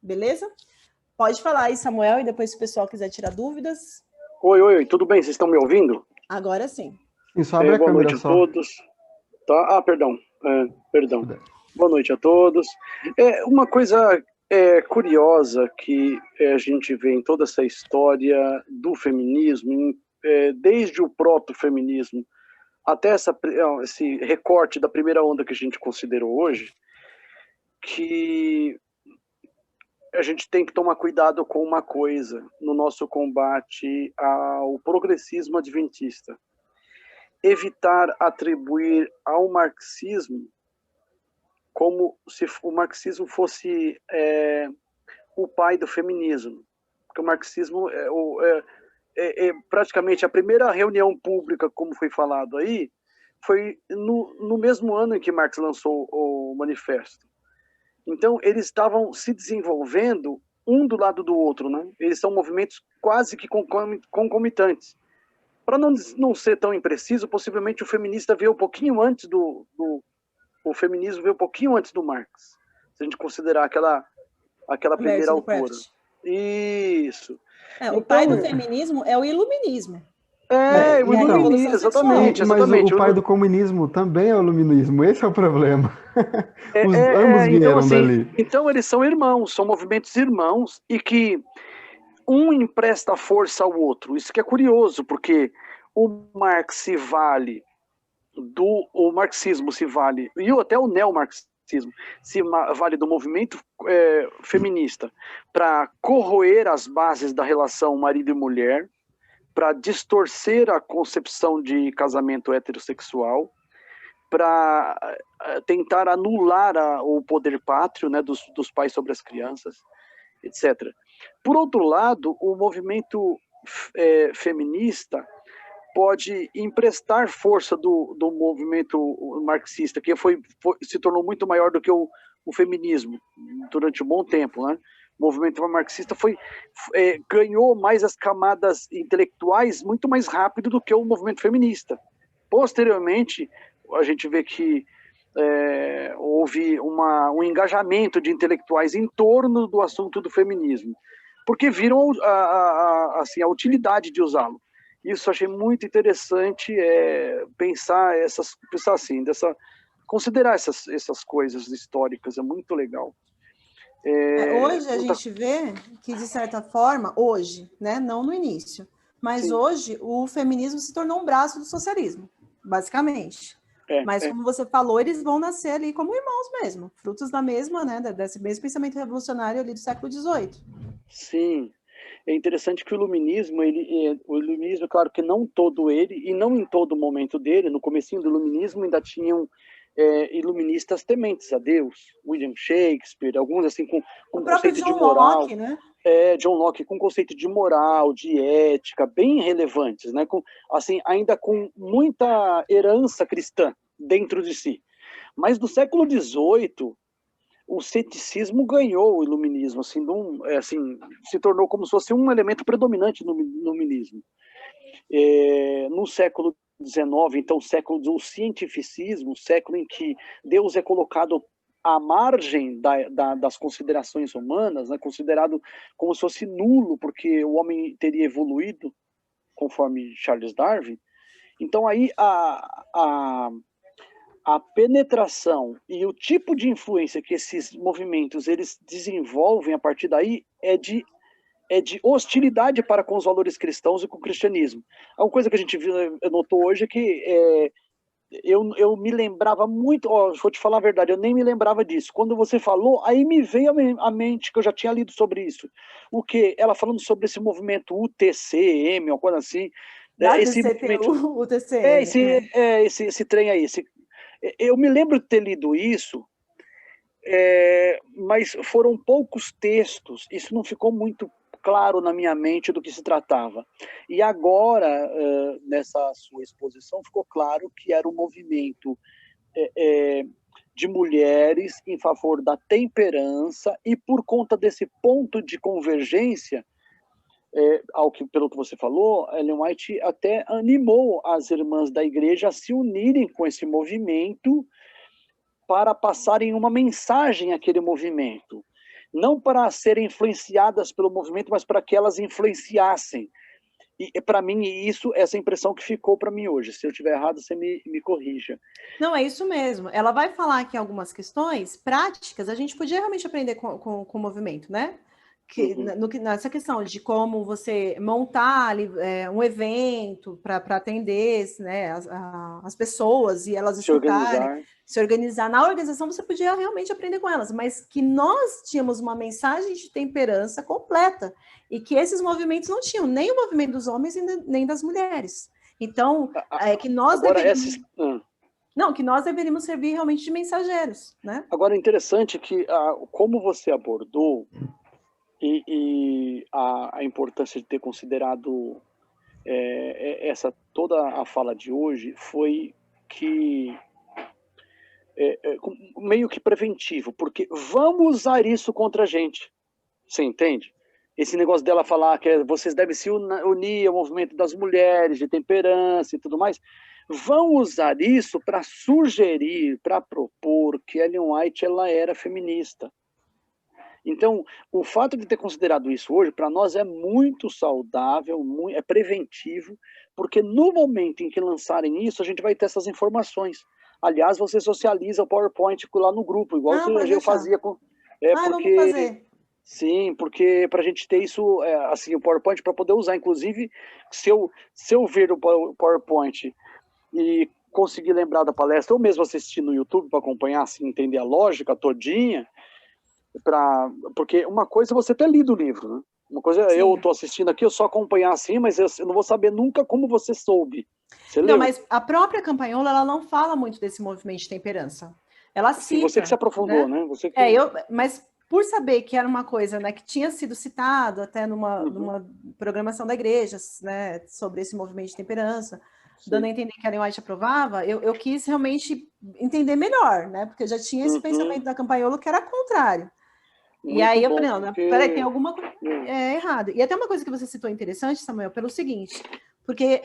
beleza? Pode falar aí, Samuel, e depois se o pessoal quiser tirar dúvidas. Oi, tudo bem? Vocês estão me ouvindo? Agora sim. E só abre a boa câmera noite só. a todos. Tá? Perdão. Boa noite a todos. Uma coisa curiosa que a gente vê em toda essa história do feminismo, desde o proto-feminismo até esse recorte da primeira onda que a gente considerou hoje, que a gente tem que tomar cuidado com uma coisa no nosso combate ao progressismo adventista. Evitar atribuir ao marxismo como se o marxismo fosse o pai do feminismo. Porque o marxismo é praticamente a primeira reunião pública, como foi falado aí, foi no mesmo ano em que Marx lançou o manifesto. Então, eles estavam se desenvolvendo um do lado do outro, né? Eles são movimentos quase que concomitantes. Para não ser tão impreciso, possivelmente o feminista veio um pouquinho antes o feminismo veio um pouquinho antes do Marx, se a gente considerar aquela primeira autora. Isso. O pai do feminismo é o iluminismo. O iluminismo, exatamente. Mas o pai do comunismo também é o iluminismo, esse é o problema. Ambos vieram então, assim, dali. Então eles são irmãos, são movimentos irmãos, e que um empresta força ao outro. Isso que é curioso, porque o Marx se vale o marxismo se vale, e até o neomarxismo se vale do movimento feminista para corroer as bases da relação marido e mulher, para distorcer a concepção de casamento heterossexual, para tentar anular o poder pátrio, né, dos pais sobre as crianças, etc. Por outro lado, o movimento feminista pode emprestar força do movimento marxista, que se tornou muito maior do que o feminismo durante um bom tempo, né? O movimento marxista ganhou mais as camadas intelectuais muito mais rápido do que o movimento feminista. Posteriormente, a gente vê que houve um engajamento de intelectuais em torno do assunto do feminismo, porque viram assim, a utilidade de usá-lo. Isso eu achei muito interessante, pensar assim, considerar essas coisas históricas, é muito legal. Hoje a gente vê que, de certa forma, hoje, né, não no início, mas sim, hoje o feminismo se tornou um braço do socialismo, basicamente. Mas, como você falou, eles vão nascer ali como irmãos mesmo, frutos da mesma, né, desse mesmo pensamento revolucionário ali do século XVIII. Sim. É interessante que o iluminismo, claro que não todo ele, e não em todo momento dele, no comecinho do iluminismo ainda tinham iluministas tementes a Deus, William Shakespeare, alguns assim com conceito de moral. Locke, né? John Locke, com conceito de moral, de ética, bem relevantes, né? Assim, ainda com muita herança cristã dentro de si. Mas do século XVIII, o ceticismo ganhou o iluminismo, assim, se tornou como se fosse um elemento predominante no iluminismo. No século XIX, então, o século do cientificismo, o século em que Deus é colocado à margem das considerações humanas, né, considerado como se fosse nulo, porque o homem teria evoluído, conforme Charles Darwin. Então, aí a penetração e o tipo de influência que esses movimentos eles desenvolvem a partir daí é de hostilidade para com os valores cristãos e com o cristianismo. Uma coisa que a gente notou hoje é que eu me lembrava muito, vou te falar a verdade, eu nem me lembrava disso. Quando você falou, aí me veio à mente que eu já tinha lido sobre isso. O que? Ela falando sobre esse movimento UTCM, uma coisa assim. Esse movimento, UTCM. Esse trem aí, eu me lembro de ter lido isso, mas foram poucos textos, isso não ficou muito claro na minha mente do que se tratava. E agora, nessa sua exposição, ficou claro que era um movimento de mulheres em favor da temperança, e por conta desse ponto de convergência, pelo que você falou, Ellen White até animou as irmãs da igreja a se unirem com esse movimento para passarem uma mensagem àquele movimento. não para serem influenciadas pelo movimento, mas para que elas influenciassem. E para mim, essa impressão que ficou para mim hoje. Se eu estiver errado, você me corrija. Não, é isso mesmo. Ela vai falar que algumas questões práticas a gente podia realmente aprender com o movimento, né? Nessa questão de como você montar um evento para atender, né, as pessoas e elas escutarem, se organizar. Na organização você podia realmente aprender com elas, mas que nós tínhamos uma mensagem de temperança completa e que esses movimentos não tinham, nem o movimento dos homens nem das mulheres. Então, que nós que nós deveríamos servir realmente de mensageiros, né? Agora, interessante que como você abordou e a importância de ter considerado toda a fala de hoje foi que meio que preventivo, porque vamos usar isso contra a gente, você entende? Esse negócio dela falar que vocês devem se unir ao movimento das mulheres, de temperança e tudo mais, vão usar isso para sugerir, para propor que Ellen White ela era feminista. Então, o fato de ter considerado isso hoje, para nós é muito saudável, é preventivo, porque no momento em que lançarem isso, a gente vai ter essas informações. Aliás, você socializa o PowerPoint lá no grupo, igual eu fazia com... vamos fazer. Sim, porque para a gente ter isso, assim, o PowerPoint para poder usar, inclusive, se eu ver o PowerPoint e conseguir lembrar da palestra, ou mesmo assistir no YouTube para acompanhar, assim, entender a lógica todinha, porque uma coisa é você ter lido o livro, né? Uma coisa eu estou assistindo aqui, eu só acompanhar assim, mas eu não vou saber nunca como você soube. Você leu? Mas a própria Campagnolo, ela não fala muito desse movimento de temperança. Ela cita. Você que se aprofundou, né? Você que... mas por saber que era uma coisa, né, que tinha sido citado até numa programação da igreja, né, sobre esse movimento de temperança, dando a entender que a Ellen White aprovava, eu quis realmente entender melhor, né? Porque eu já tinha esse pensamento da Campagnolo que era contrário. Muito e aí eu bom, falei, não, peraí, tem alguma coisa errada. E até uma coisa que você citou interessante, Samuel, pelo seguinte, porque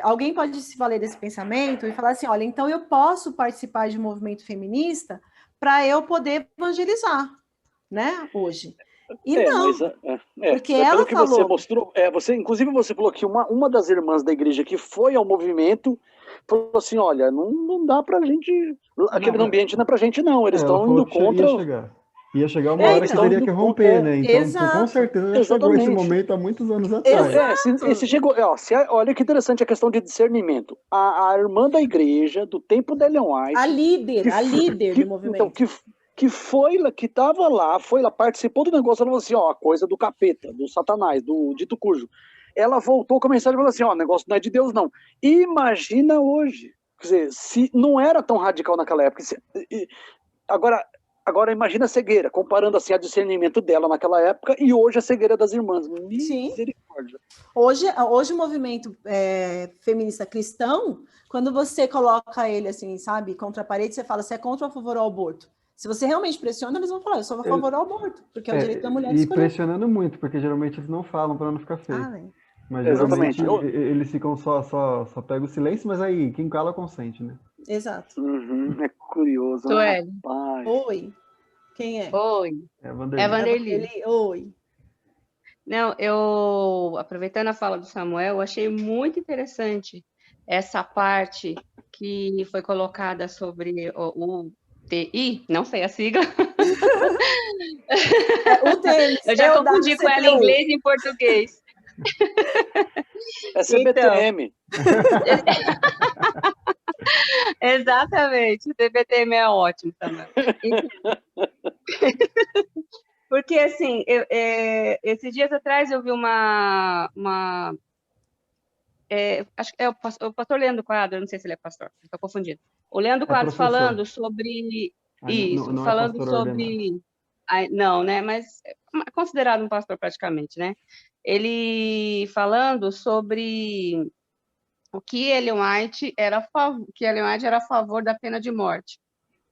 alguém pode se valer desse pensamento e falar assim, olha, então eu posso participar de um movimento feminista para eu poder evangelizar, né, hoje. E não, porque ela que falou... Você mostrou, inclusive você falou que uma das irmãs da igreja que foi ao movimento falou assim, olha, não dá pra gente... Aquele ambiente não é pra gente, não. Eles estão indo contra... Ia chegar uma hora que teria que romper, né? Então, com certeza já chegou esse momento há muitos anos atrás. Chegou, olha que interessante a questão de discernimento. A irmã da igreja, do tempo da Ellen White... A líder do movimento. Então, que estava lá, participou do negócio, ela falou assim, a coisa do capeta, do satanás, do dito cujo. Ela voltou com a mensagem e falou assim, o negócio não é de Deus, não. Imagina hoje. Quer dizer, se não era tão radical naquela época. Agora imagina a cegueira, comparando assim a discernimento dela naquela época e hoje a cegueira das irmãs. Misericórdia. Hoje o movimento feminista cristão, quando você coloca ele assim, sabe, contra a parede, você fala, você é contra ou a favor ao aborto? Se você realmente pressiona, eles vão falar, eu sou a favor ao aborto, porque é o direito da mulher de escolher. E pressionando muito, porque geralmente eles não falam para não ficar feio. Mas geralmente eles ficam só pegam o silêncio, mas aí quem cala consente, né? Exato. É curioso. Oi. Quem é? Oi. É a Vanderly. Oi. Não, eu, aproveitando a fala do Samuel, eu achei muito interessante essa parte que foi colocada sobre o TI, não sei a sigla. Eu já confundi com ela em inglês e em português. É CBTM. Exatamente, o CBTM é ótimo também. Porque, assim, esses dias atrás eu vi acho que é o pastor Leandro Quadros, não sei se ele é pastor, estou confundindo. O Leandro Quadros falando sobre isso, não falando sobre... Não, né? Mas é considerado um pastor praticamente, né? Ele falando sobre o que Ellen White era a favor da pena de morte.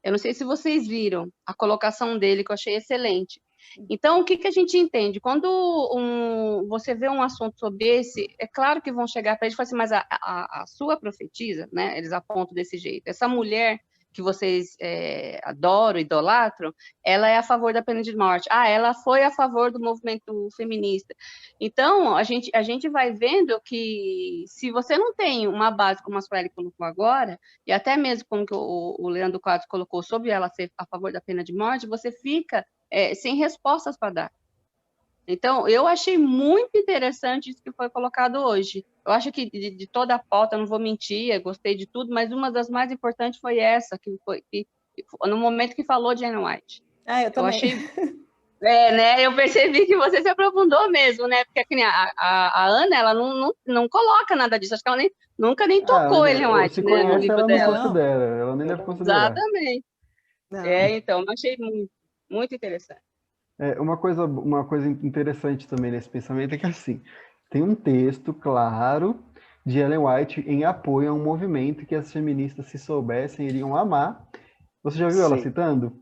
Eu não sei se vocês viram a colocação dele, que eu achei excelente. Então, o que a gente entende? Quando você vê um assunto sobre esse, é claro que vão chegar para ele e falar assim, mas a sua profetisa, né? Eles apontam desse jeito. Essa mulher que vocês adoram, idolatram, ela é a favor da pena de morte. Ela foi a favor do movimento feminista. Então, a gente vai vendo que se você não tem uma base, como a Sueli colocou agora, e até mesmo como que o Leandro Quadros colocou sobre ela ser a favor da pena de morte, você fica sem respostas para dar. Então, eu achei muito interessante isso que foi colocado hoje. Eu acho que de toda a pauta, não vou mentir, eu gostei de tudo, mas uma das mais importantes foi essa, que no momento que falou de Ellen White. Eu também. Achei, né? Eu percebi que você se aprofundou mesmo, né? Porque a Ana, ela não coloca nada disso. Acho que ela nunca nem tocou Ellen White, né, no livro ela dela. Não considera, ela nem deve considerar. Exatamente. Então, eu achei muito, muito interessante. Uma coisa interessante também nesse pensamento é que, assim, tem um texto claro de Ellen White em apoio a um movimento que as feministas, se soubessem, iriam amar. Você já viu ela citando?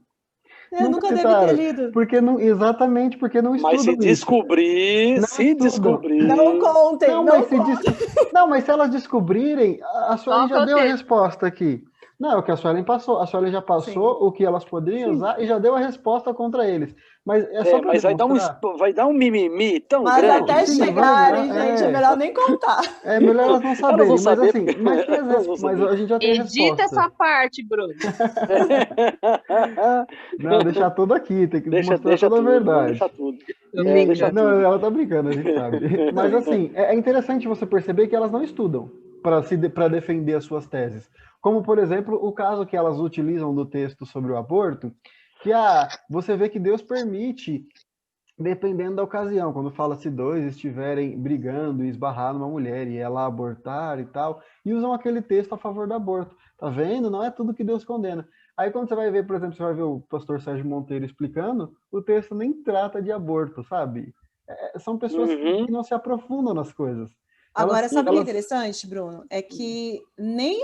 Eu nunca deve ter lido. Exatamente, porque não estudam isso. Mas se descobrir... Não contem, não, mas se elas descobrirem, a Sueli já deu a resposta aqui. Não, é o que a Sueli passou. A Sueli já passou o que elas poderiam usar e já deu a resposta contra eles. Mas é só mas vai dar um mimimi tão grande. Mas até chegarem, gente, é melhor nem contar. É melhor elas não saberem. Mas assim, mas a gente já tem Edita resposta. essa parte, Bruno. Não, deixar tudo aqui, tem que mostrar toda a verdade. Deixa tudo. Não, ela tá brincando, a gente sabe. Mas assim, é interessante você perceber que elas não estudam para defender as suas teses. Como, por exemplo, o caso que elas utilizam do texto sobre o aborto, que você vê que Deus permite, dependendo da ocasião, quando fala se dois estiverem brigando e esbarrar numa mulher e ela abortar e tal, e usam aquele texto a favor do aborto. Tá vendo? Não é tudo que Deus condena. Aí quando você vai ver, por exemplo, você vai ver o pastor Sérgio Monteiro explicando, o texto nem trata de aborto, sabe? São pessoas que não se aprofundam nas coisas. Agora, sabe o que é interessante, Bruno? É que nem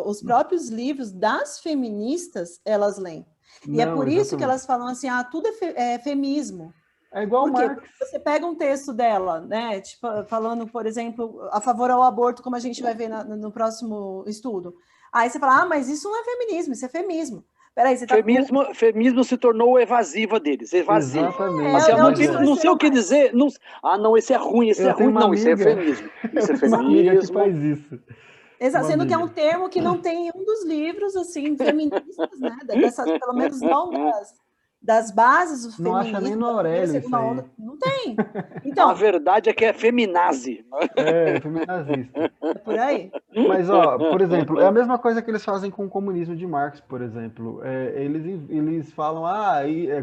os próprios livros das feministas elas leem. E é por isso que elas falam assim, tudo é feminismo. É igual o Marx. Porque você pega um texto dela, né, tipo, falando, por exemplo, a favor ao aborto, como a gente vai ver no próximo estudo. Aí você fala, mas isso não é feminismo, isso é feminismo. Peraí, você feminismo se tornou evasiva deles, evasivo. Exatamente. Não sei o que dizer. Não, esse é ruim, esse é ruim. Não, isso é feminismo. Isso é feminismo. Que faz isso. Sendo que é um termo que não tem em um dos livros, assim, feministas, né? Pelo menos não das bases do feminismo. Não acha nem no Aurélio isso aí. Não tem. Então, a verdade é que é feminazi. Feminazista. É por aí. Mas, por exemplo, é a mesma coisa que eles fazem com o comunismo de Marx, por exemplo. Eles falam,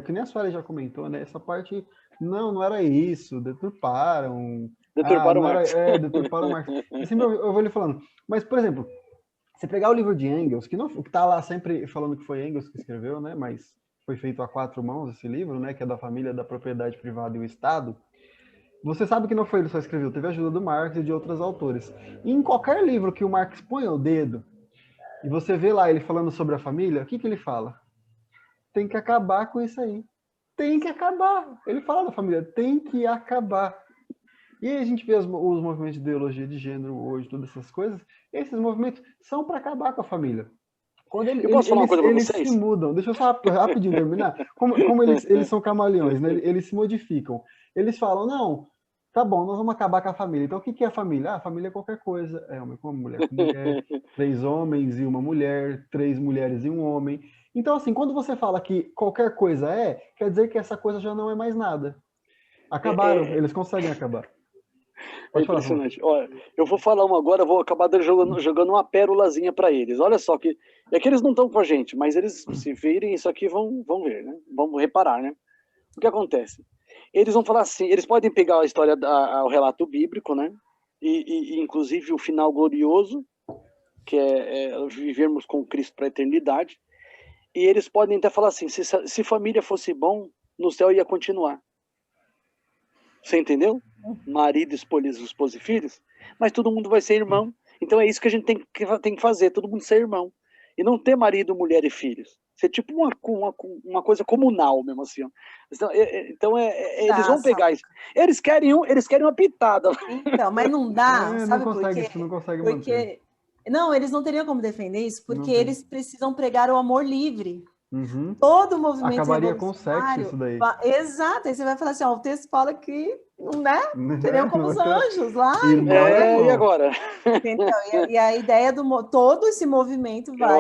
que nem a Sueli já comentou, né? Essa parte, não era isso, deturparam. Deturparam o Marx. Deturparam o Marx. Assim, eu vou lhe falando. Mas, por exemplo, você pegar o livro de Engels, que tá lá sempre falando que foi Engels que escreveu, né? Mas foi feito a 4 mãos esse livro, né? Que é da família da propriedade privada e o Estado. Você sabe que não foi ele que só escreveu, teve a ajuda do Marx e de outros autores. E em qualquer livro que o Marx põe o dedo, e você vê lá ele falando sobre a família, o que ele fala? Tem que acabar com isso aí. Tem que acabar. Ele fala da família, tem que acabar. E aí a gente vê os movimentos de ideologia de gênero hoje, todas essas coisas, esses movimentos são para acabar com a família. Quando eu posso falar uma coisa para vocês? Eles se mudam, deixa eu só rapidinho terminar. Como eles são camaleões, né? Eles se modificam. Eles falam, não, tá bom, nós vamos acabar com a família. Então o que é a família? A família é qualquer coisa. É homem com mulher, 3 homens e uma mulher, 3 mulheres e um homem. Então assim, quando você fala que qualquer coisa quer dizer que essa coisa já não é mais nada. Acabaram, eles conseguem acabar. É impressionante. Olha, eu vou falar uma agora, vou acabar jogando uma pérolazinha para eles. Olha só que eles não estão com a gente, mas eles, se virem isso aqui, vão ver, né? Vão reparar, né? O que acontece? Eles vão falar assim, eles podem pegar a história, o relato bíblico, né? E inclusive o final glorioso, que é vivermos com Cristo para a eternidade. E eles podem até falar assim, se família fosse bom, no céu ia continuar. Você entendeu? Marido, esposa e filhos, mas todo mundo vai ser irmão. Então é isso que a gente tem que fazer, todo mundo ser irmão. E não ter marido, mulher e filhos. Ser tipo uma coisa comunal mesmo assim. Então eles vão pegar isso. Eles querem uma pitada. Então, mas não dá, sabe por quê? Não consegue porque manter. Não, eles não teriam como defender isso, porque eles precisam pregar o amor livre. Uhum. Todo o movimento acabaria com o sexo isso daí. Exato, aí você vai falar assim, ó, o texto fala que, né, seriam como os anjos lá. E agora? Então, e a ideia todo esse movimento vai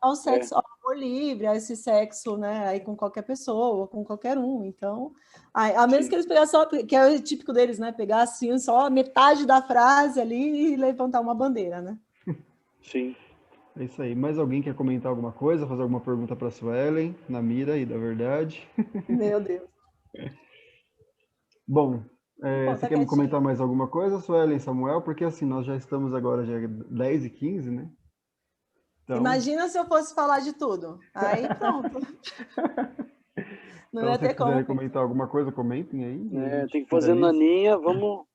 ao sexo, ao amor livre, a esse sexo, né, aí com qualquer pessoa, com qualquer um. Então, a menos que eles pegassem só, que é o típico deles, né, pegar assim só metade da frase ali e levantar uma bandeira, né? Sim. É isso aí. Mais alguém quer comentar alguma coisa, fazer alguma pergunta para a Suelen, na mira aí da verdade? Meu Deus. Bom, você quer comentar mais alguma coisa, Suelen, Samuel? Porque assim, nós já estamos agora, já 10h15, né? Então... Imagina se eu fosse falar de tudo. Aí pronto. Não ia ter como. Se quiserem comentar alguma coisa, comentem aí. Tem que fazer naninha, vamos...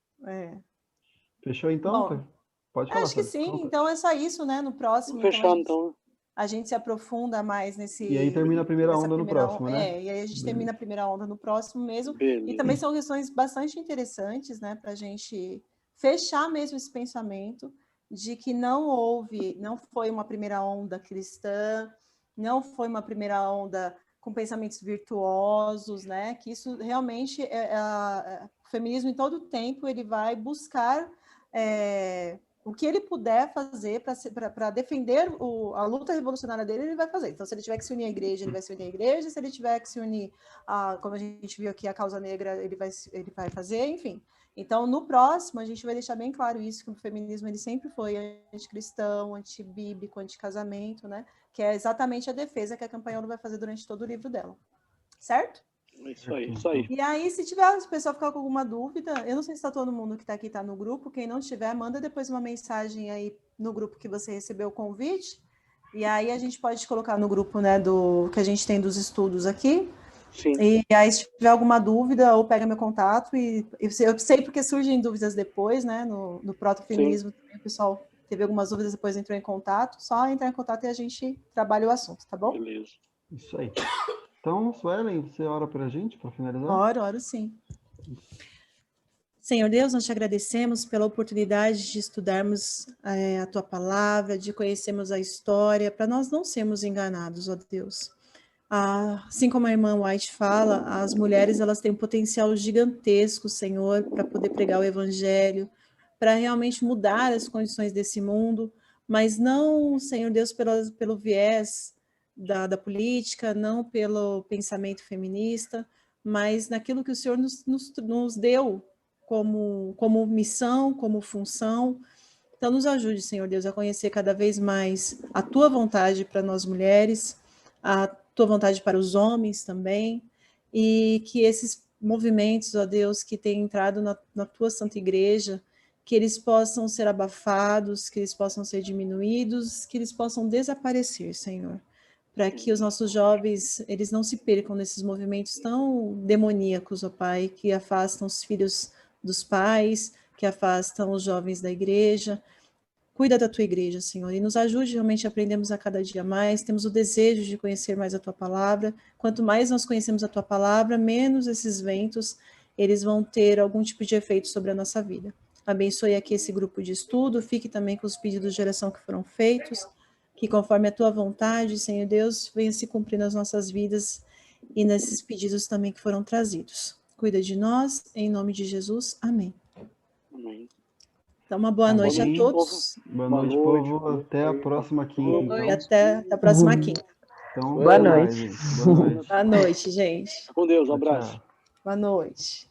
Fechou então? Bom, pode falar. Acho que sim, desculpa. Então é só isso, né? No próximo. Fechando, então. A gente se aprofunda mais nesse... E aí termina a primeira onda no próximo, né? E aí a gente termina a primeira onda no próximo mesmo. Beleza. E também são questões bastante interessantes, né? Para a gente fechar mesmo esse pensamento de que não foi uma primeira onda cristã, não foi uma primeira onda com pensamentos virtuosos, né? Que isso realmente, o feminismo em todo o tempo, ele vai buscar... o que ele puder fazer para defender a luta revolucionária dele, ele vai fazer. Então, se ele tiver que se unir à igreja, ele vai se unir à igreja. Se ele tiver que se unir, como a gente viu aqui, a causa negra, ele vai fazer, enfim. Então, no próximo, a gente vai deixar bem claro isso, que o feminismo ele sempre foi anticristão, antibíblico, anticasamento, né? Que é exatamente a defesa que a Campanholo vai fazer durante todo o livro dela. Certo? Isso aí. E aí, se o pessoal ficar com alguma dúvida, eu não sei se está todo mundo que está aqui está no grupo, quem não tiver, manda depois uma mensagem aí no grupo que você recebeu o convite, e aí a gente pode colocar no grupo, né, que a gente tem dos estudos aqui. Sim. E aí, se tiver alguma dúvida, ou pega meu contato, e eu sei porque surgem dúvidas depois, né, no protofeminismo também, o pessoal teve algumas dúvidas, depois entrou em contato, só entrar em contato e a gente trabalha o assunto, tá bom? Beleza. Isso aí. Então, Suelen, você ora para a gente, para finalizar? Oro sim. Senhor Deus, nós te agradecemos pela oportunidade de estudarmos a Tua palavra, de conhecermos a história, para nós não sermos enganados, ó Deus. Assim como a irmã White fala, as mulheres elas têm um potencial gigantesco, Senhor, para poder pregar o Evangelho, para realmente mudar as condições desse mundo, mas não, Senhor Deus, pelo viés da política, não pelo pensamento feminista, mas naquilo que o Senhor nos deu como missão, como função. Então, nos ajude, Senhor Deus, a conhecer cada vez mais a Tua vontade para nós mulheres, a Tua vontade para os homens também, e que esses movimentos, ó Deus, que têm entrado na Tua Santa Igreja, que eles possam ser abafados, que eles possam ser diminuídos, que eles possam desaparecer, Senhor, para que os nossos jovens, eles não se percam nesses movimentos tão demoníacos, ó Pai, que afastam os filhos dos pais, que afastam os jovens da igreja. Cuida da Tua igreja, Senhor, e nos ajude realmente a aprendermos a cada dia mais, temos o desejo de conhecer mais a Tua palavra. Quanto mais nós conhecemos a Tua palavra, menos esses ventos, eles vão ter algum tipo de efeito sobre a nossa vida. Abençoe aqui esse grupo de estudo, fique também com os pedidos de oração que foram feitos, que conforme a Tua vontade, Senhor Deus, venha se cumprir nas nossas vidas e nesses pedidos também que foram trazidos. Cuida de nós, em nome de Jesus. Amém. Amém. Então, uma boa noite a todos. Boa noite, povo. Até a próxima quinta. Então. Até a próxima quinta. Então, boa noite. Boa noite. Boa noite, gente. Com Deus, um abraço. Tchau. Boa noite.